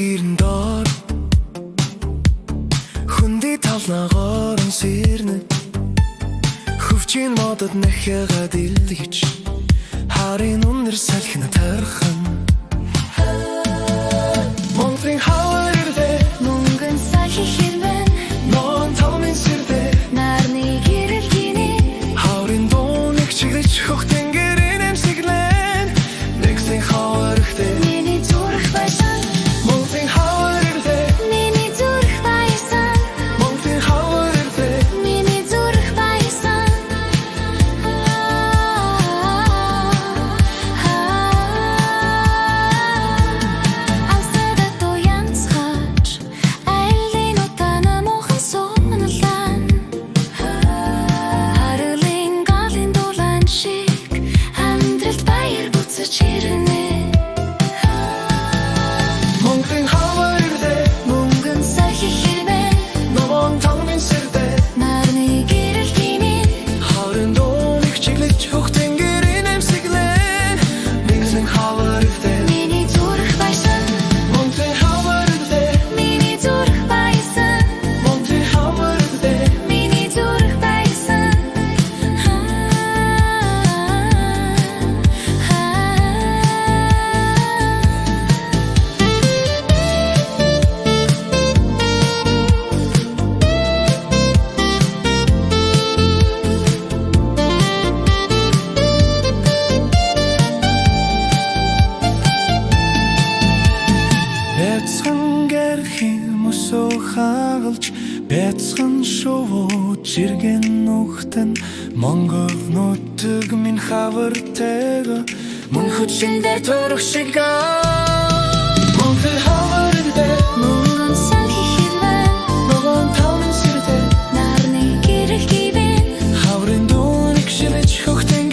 гэрндор хүндий талнаагоор сэрнэ хөвчийн модод нэхэгээд илгэж харын үнэр салхина тархан Монтрин хавар ирдэ мөнгөн сахи хэрвэн нон талмын сэрдэ нарны гэрэл гинэ хаврын дууныг чиглэж хөхтэн гэрэн эмсэглэн нэгсэн хавар ирдэ миний зүрх байсан Монтрин хавар ирдэ миний зүрх байсан Монтрин хавар ирдэ миний зүрх байсан Амсадад уянцгаач айлын утана мохон сонолан Харилын галын дулаан шиг амьдралд баяр буцаж ирнэ Монтрин хавар ирдэ мөнгөн сахи хэрвэн нон талмын сэрдэ нарны гэрэл гинэ харын дууныг чиглэж хөхтэн гэрэн эмсэглэн нэгсэн хавар ирдэ миний зүрх байсан Монтрин хавар ирдэ миний зүрх байсан Монтрин хавар ирдэ миний зүрх байсан Бяцхан гэрхийн мөсөө хагалж бяцхан шувууж иргэн нүхтэн Монгол нутаг минь хавартэйг мөн хүчиндээ төрөх шиг Монтрин хавар ирдэ мөнгөн сахи хэрвэн нон талмын сэрдэ нарны гэрэл гинэ хаврын дууныг шилэж хөхтэн